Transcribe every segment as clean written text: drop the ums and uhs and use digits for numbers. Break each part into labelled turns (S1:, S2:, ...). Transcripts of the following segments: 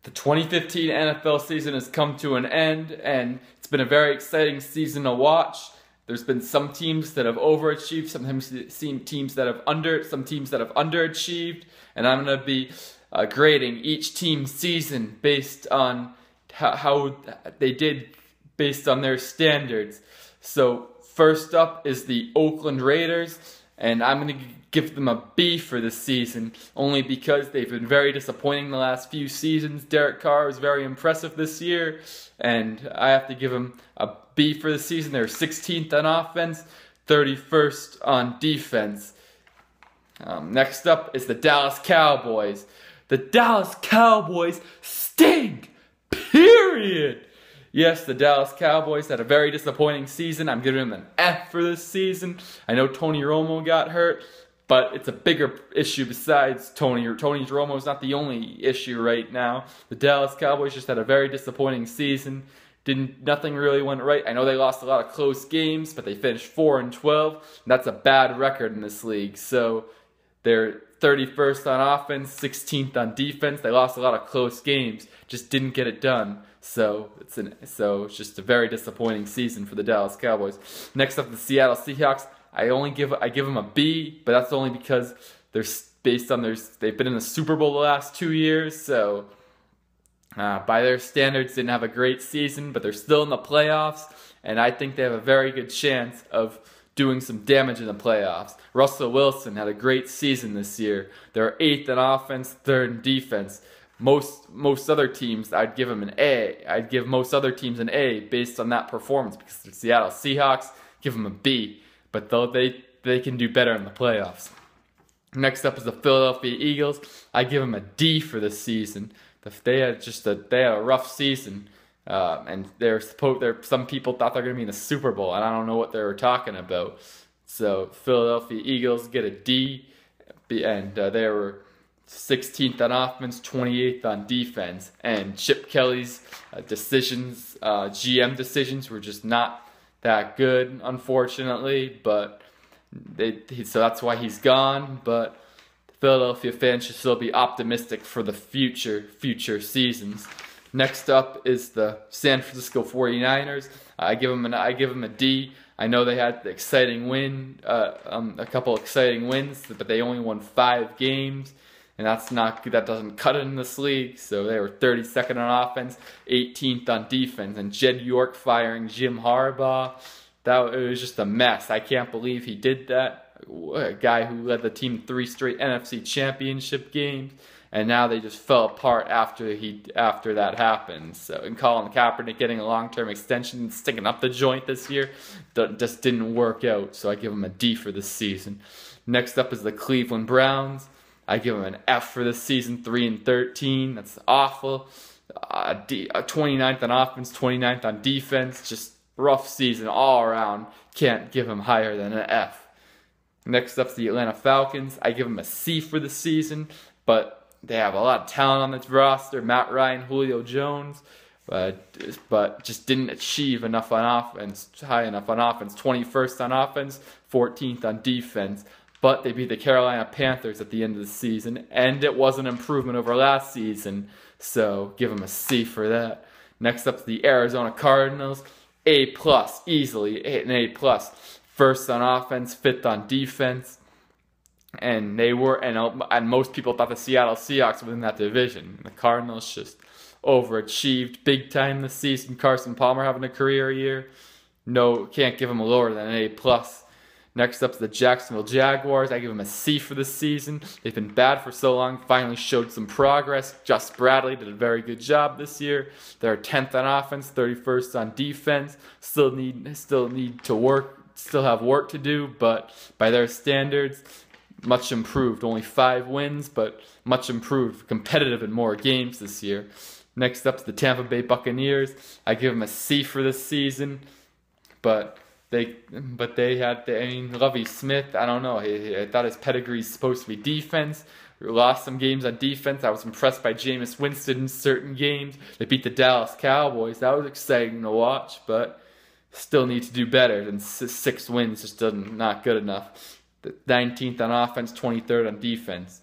S1: The 2015 NFL season has come to an end, and it's been a very exciting season to watch. There's been some teams that have overachieved, some teams that have underachieved, and I'm going to be grading each team's season based on how they did based on their standards. So first up is the Oakland Raiders, and I'm going to give them a B for this season, only because they've been very disappointing the last few seasons. Derek Carr was very impressive this year, and I have to give them a B for the season. They're 16th on offense, 31st on defense. Next up is the Dallas Cowboys. The Dallas Cowboys stink, period. Yes, the Dallas Cowboys had a very disappointing season. I'm giving them an F for this season. I know Tony Romo got hurt, but it's a bigger issue besides Tony. Tony Romo is not the only issue right now. The Dallas Cowboys just had a very disappointing season. Nothing really went right. I know they lost a lot of close games, but they finished 4-12. And that's a bad record in this league. So they're 31st on offense, 16th on defense. They lost a lot of close games, just didn't get it done. So it's just a very disappointing season for the Dallas Cowboys. Next up, the Seattle Seahawks. I give them a B, but that's only because they've been in the Super Bowl the last 2 years. So by their standards, didn't have a great season, but they're still in the playoffs, and I think they have a very good chance of doing some damage in the playoffs. Russell Wilson had a great season this year. They're 8th in offense, 3rd in defense. Most other teams, I'd give them an A. I'd give most other teams an A based on that performance, because the Seattle Seahawks, give them a B. But though they can do better in the playoffs. Next up is the Philadelphia Eagles. I give them a D for this season. They had a rough season, and some people thought they're going to be in the Super Bowl, and I don't know what they were talking about. So Philadelphia Eagles get a D, and they were 16th on offense, 28th on defense, and Chip Kelly's GM decisions were just not that good, unfortunately, but so that's why he's gone. But Philadelphia fans should still be optimistic for the future seasons. Next up is the San Francisco 49ers. I give them a D. I know they had the exciting win, a couple exciting wins, but they only won 5 games. And that doesn't cut it in this league. So they were 32nd on offense, 18th on defense. And Jed York firing Jim Harbaugh, it was just a mess. I can't believe he did that. A guy who led the team 3 straight NFC Championship games, and now they just fell apart after that happened. So, and Colin Kaepernick getting a long-term extension, sticking up the joint this year, just didn't work out. So I give him a D for this season. Next up is the Cleveland Browns. I give them an F for this season, 3-13. That's awful. 29th on offense, 29th on defense. Just rough season all around. Can't give them higher than an F. Next up's the Atlanta Falcons. I give them a C for the season, but they have a lot of talent on this roster. Matt Ryan, Julio Jones, but just didn't achieve enough on offense, high enough on offense. 21st on offense, 14th on defense. But they beat the Carolina Panthers at the end of the season, and it was an improvement over last season, so give them a C for that. Next up, the Arizona Cardinals, A+, easily, an A+. 1st on offense, 5th on defense, and most people thought the Seattle Seahawks were in that division. The Cardinals just overachieved big time this season. Carson Palmer having a career year. No, can't give them a lower than an A+. Next up is the Jacksonville Jaguars. I give them a C for this season. They've been bad for so long, finally showed some progress. Gus Bradley did a very good job this year. They're 10th on offense, 31st on defense. Still have work to do, but by their standards, much improved. Only 5 wins, but much improved. Competitive in more games this year. Next up is the Tampa Bay Buccaneers. I give them a C for this season, but Lovie Smith, I don't know. I thought his pedigree is supposed to be defense. We lost some games on defense. I was impressed by Jameis Winston in certain games. They beat the Dallas Cowboys. That was exciting to watch, but still need to do better than 6 wins. Just not good enough. 19th on offense, 23rd on defense.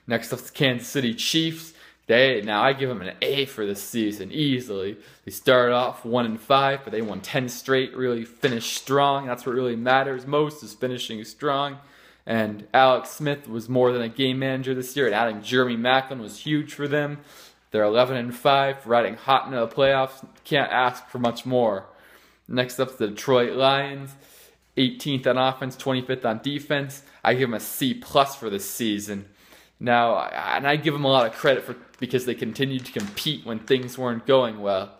S1: Next up, the Kansas City Chiefs. Now I give them an A for this season easily. They started off 1-5, but they won 10 straight. Really finished strong. That's what really matters most, is finishing strong. And Alex Smith was more than a game manager this year, and adding Jeremy Maclin was huge for them. They're 11-5, riding hot into the playoffs. Can't ask for much more. Next up is the Detroit Lions, 18th on offense, 25th on defense. I give them a C+ for this season. Now, and I give them a lot of credit because they continued to compete when things weren't going well.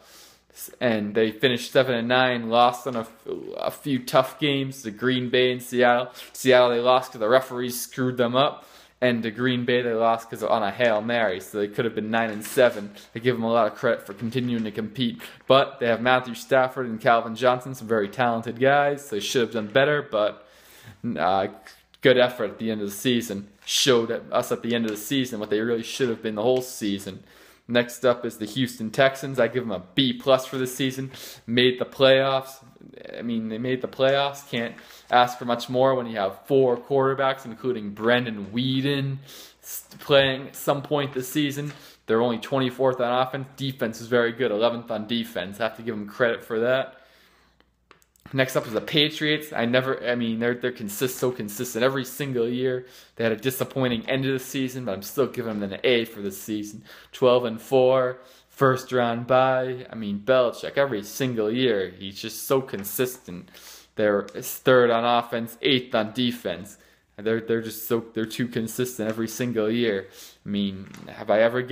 S1: And they finished 7-9, lost on a few tough games to Green Bay and Seattle. Seattle, they lost because the referees screwed them up. And to Green Bay, they lost because on a Hail Mary, so they could have been 9-7. I give them a lot of credit for continuing to compete. But they have Matthew Stafford and Calvin Johnson, some very talented guys. So they should have done better, but good effort at the end of the season. Showed us at the end of the season what they really should have been the whole season. Next up is the Houston Texans. I give them a B+ for this season. Made the playoffs. I mean, they made the playoffs. Can't ask for much more when you have 4 quarterbacks, including Brandon Weeden, playing at some point this season. They're only 24th on offense. Defense is very good, 11th on defense. I have to give them credit for that. Next up is the Patriots. They're so consistent every single year. They had a disappointing end of the season, but I'm still giving them an A for this season. 12-4, first round bye. Belichick every single year. He's just so consistent. They're 3rd on offense, 8th on defense. They're too consistent every single year. Could I ever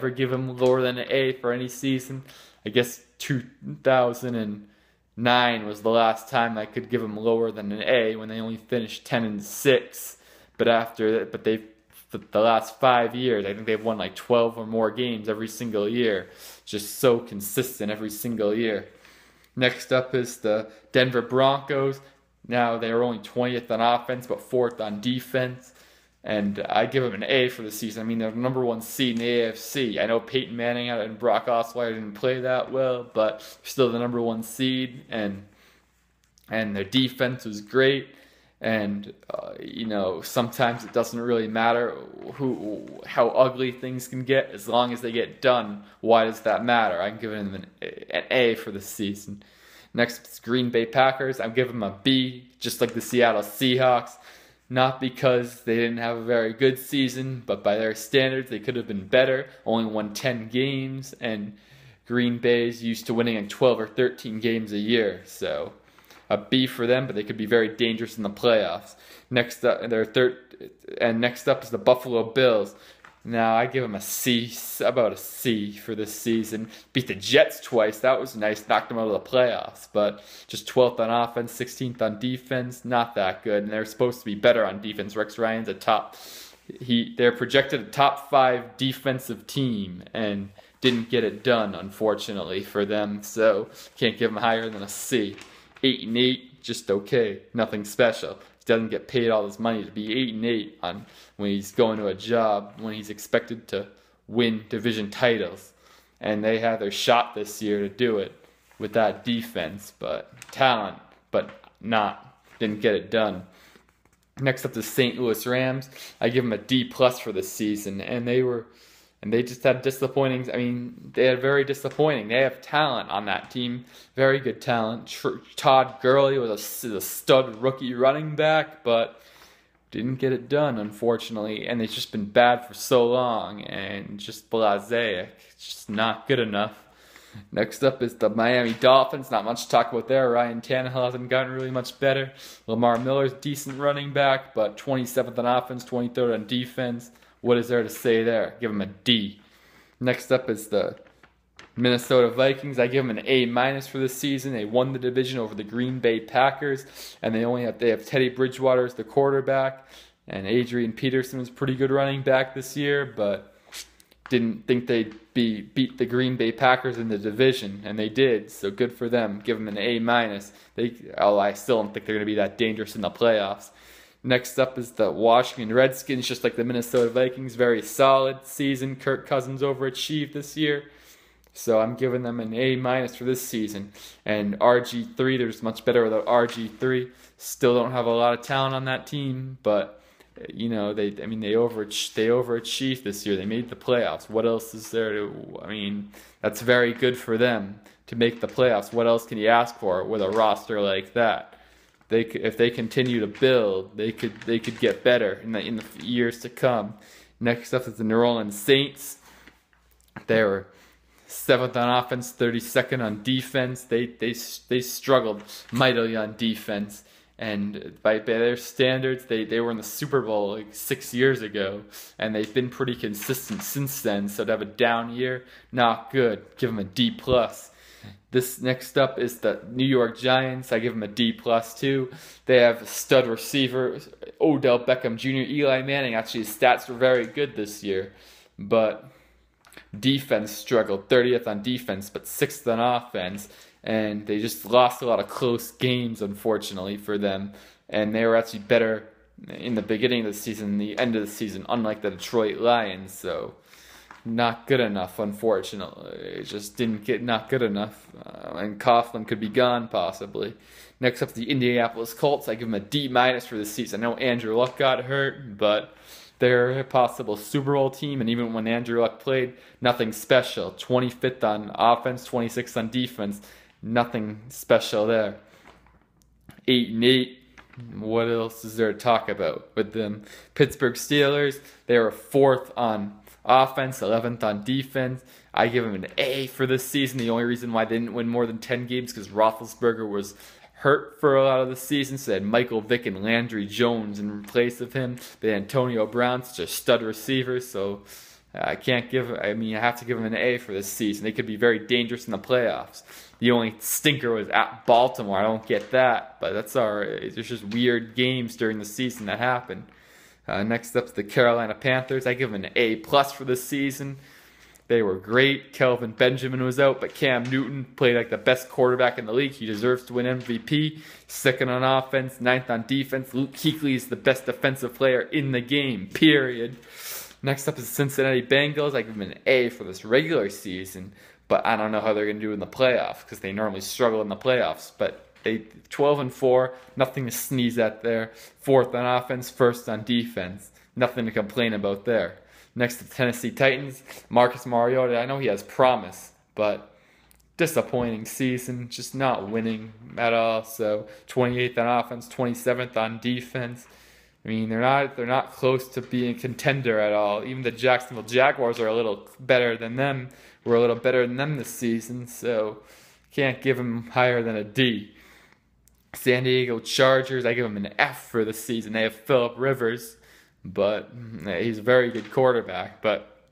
S1: give them lower than an A for any season? I guess 2009 was the last time I could give them lower than an A, when they only finished 10-6. But the last 5 years, I think they've won like 12 or more games every single year. Just so consistent every single year. Next up is the Denver Broncos. Now they are only 20th on offense, but 4th on defense. And I give them an A for the season. They're the number 1 seed in the AFC. I know Peyton Manning and Brock Osweiler didn't play that well, but they're still the number 1 seed. And their defense was great. And sometimes it doesn't really matter how ugly things can get, as long as they get done. Why does that matter? I'm giving them an A for the season. Next is Green Bay Packers. I'm giving them a B, just like the Seattle Seahawks. Not because they didn't have a very good season, but by their standards, they could have been better. Only won 10 games, and Green Bay's used to winning like 12 or 13 games a year. So a B for them, but they could be very dangerous in the playoffs. Next up is the Buffalo Bills. Now I give them a C, about a C for this season. Beat the Jets twice. That was nice. Knocked them out of the playoffs. But just 12th on offense, 16th on defense. Not that good. And they're supposed to be better on defense. Rex Ryan's they're projected a top 5 defensive team, and didn't get it done, unfortunately, for them. So can't give them higher than a C. 8-8, just okay. Nothing special. Doesn't get paid all this money to be 8-8 when he's going to a job, when he's expected to win division titles. And they had their shot this year to do it with that defense, but talent, but didn't get it done. Next up, the St. Louis Rams. I give them a D+ for this season, and they just had disappointing. They had very disappointing. They have talent on that team, very good talent. Todd Gurley was a stud rookie running back, but didn't get it done, unfortunately. And they've just been bad for so long, and just blasé, just not good enough. Next up is the Miami Dolphins. Not much to talk about there. Ryan Tannehill hasn't gotten really much better. Lamar Miller's decent running back, but 27th on offense, 23rd on defense. What is there to say there? Give them a D. Next up is the Minnesota Vikings. I give them an A- for this season. They won the division over the Green Bay Packers, and they have Teddy Bridgewater as the quarterback, and Adrian Peterson was pretty good running back this year, but didn't think they'd beat the Green Bay Packers in the division, and they did. So good for them. Give them an A-. I still don't think they're going to be that dangerous in the playoffs. Next up is the Washington Redskins, just like the Minnesota Vikings. Very solid season. Kirk Cousins overachieved this year. So I'm giving them an A- for this season. And RG3, there's much better without RG3. Still don't have a lot of talent on that team, but They overachieved this year. They made the playoffs. What else is there to? I mean, that's very good for them to make the playoffs. What else can you ask for with a roster like that? If they continue to build, they could get better in the years to come. Next up is the New Orleans Saints. They were 7th on offense, 32nd on defense. They struggled mightily on defense, and by their standards, they were in the Super Bowl like 6 years ago, and they've been pretty consistent since then. So to have a down year, not good. Give them a D+. This next up is the New York Giants. I give them a D+ too. They have a stud receiver, Odell Beckham Jr., Eli Manning. Actually, his stats were very good this year, but defense struggled. 30th on defense, but 6th on offense. And they just lost a lot of close games, unfortunately, for them. And they were actually better in the beginning of the season than the end of the season, unlike the Detroit Lions. So not good enough, unfortunately. It just not good enough. And Coughlin could be gone, possibly. Next up, the Indianapolis Colts. I give them a D- for the season. I know Andrew Luck got hurt, but they're a possible Super Bowl team, and even when Andrew Luck played, nothing special. 25th on offense, 26th on defense. Nothing special there. 8-8. What else is there to talk about with them? Pittsburgh Steelers. They were 4th on offense, 11th on defense. I give them an A for this season. The only reason why they didn't win more than 10 games because Roethlisberger was hurt for a lot of the season, so they had Michael Vick and Landry Jones in place of him. They had Antonio Brown, such a stud receiver, so I have to give them an A for this season. They could be very dangerous in the playoffs. The only stinker was at Baltimore. I don't get that, but that's all right. There's just weird games during the season that happen. Next up is the Carolina Panthers. I give them an A+ for this season. They were great. Kelvin Benjamin was out, but Cam Newton played like the best quarterback in the league. He deserves to win MVP. 2nd on offense, 9th on defense. Luke Kuechly is the best defensive player in the game, period. Next up is the Cincinnati Bengals. I give them an A for this regular season, but I don't know how they're going to do in the playoffs because they normally struggle in the playoffs. But they 12-4, nothing to sneeze at there. 4th on offense, 1st on defense. Nothing to complain about there. Next to the Tennessee Titans, Marcus Mariota. I know he has promise, but disappointing season, just not winning at all. So 28th on offense, 27th on defense. I mean, they're not close to being a contender at all. Even the Jacksonville Jaguars are a little better than them. We're a little better than them this season, so can't give them higher than a D. San Diego Chargers, I give them an F for the season. They have Phillip Rivers, but he's a very good quarterback, but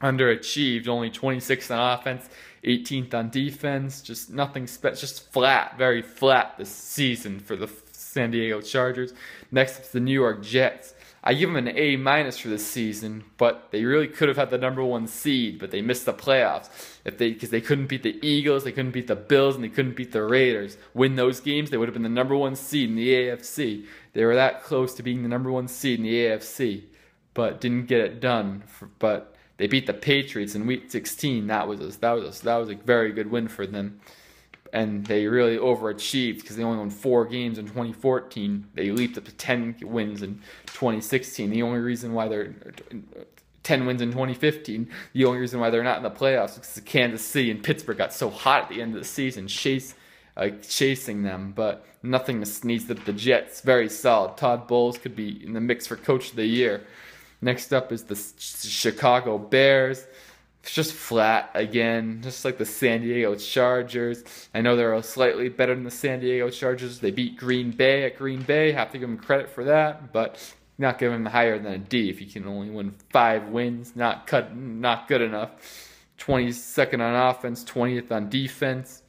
S1: underachieved. Only 26th on offense, 18th on defense. Just nothing special, just flat, very flat this season for the San Diego Chargers. Next up, the New York Jets. I give them an A- for this season, but they really could have had the number 1 seed, but they missed the playoffs because they couldn't beat the Eagles, they couldn't beat the Bills, and they couldn't beat the Raiders. Win those games, they would have been the number 1 seed in the AFC. They were that close to being the number 1 seed in the AFC, but didn't get it done. But they beat the Patriots in Week 16. That was a very good win for them. And they really overachieved because they only won 4 games in 2014. They leaped up to 10 wins in 2016. The only reason why they're 10 wins in 2015, the only reason why they're not in the playoffs is because Kansas City and Pittsburgh got so hot at the end of the season, chasing them. But nothing to sneeze at the Jets. Very solid. Todd Bowles could be in the mix for Coach of the Year. Next up is the Chicago Bears. It's just flat again, just like the San Diego Chargers. I know they're slightly better than the San Diego Chargers. They beat Green Bay at Green Bay. Have to give them credit for that, but not give them higher than a D. If you can only win 5 wins, not good enough. 22nd on offense, 20th on defense.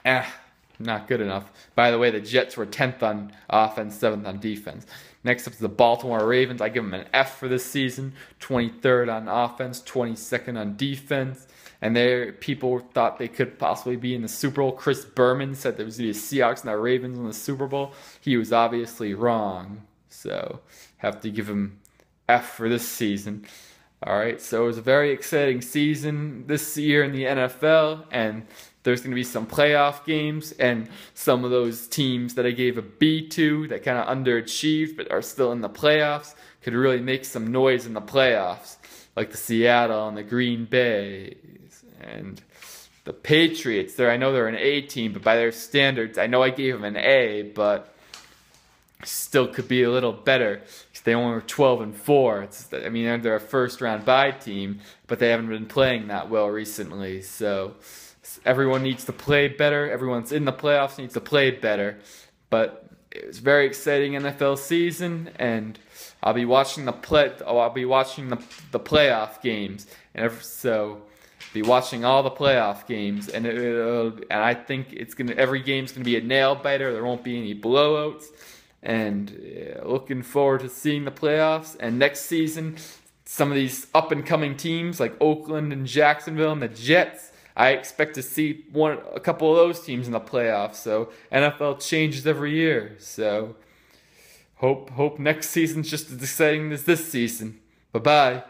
S1: Not good enough. By the way, the Jets were 10th on offense, 7th on defense. Next up is the Baltimore Ravens. I give them an F for this season. 23rd on offense, 22nd on defense. And people thought they could possibly be in the Super Bowl. Chris Berman said there was going to be Seahawks and the Ravens in the Super Bowl. He was obviously wrong. So, have to give him F for this season. All right, so it was a very exciting season this year in the NFL. And there's going to be some playoff games, and some of those teams that I gave a B to that kind of underachieved but are still in the playoffs could really make some noise in the playoffs, like the Seattle and the Green Bay and the Patriots. I know they're an A team, but by their standards, I know I gave them an A, but still could be a little better. They only were 12-4. They're a first-round bye team, but they haven't been playing that well recently. So everyone needs to play better. Everyone's in the playoffs needs to play better. But it was a very exciting NFL season, and I'll be watching the playoff games, and so be watching all the playoff games, and I think every game's gonna be a nail biter. There won't be any blowouts. And looking forward to seeing the playoffs. And next season, some of these up-and-coming teams like Oakland and Jacksonville and the Jets, I expect to see a couple of those teams in the playoffs. So NFL changes every year. So hope next season's just as exciting as this season. Bye-bye.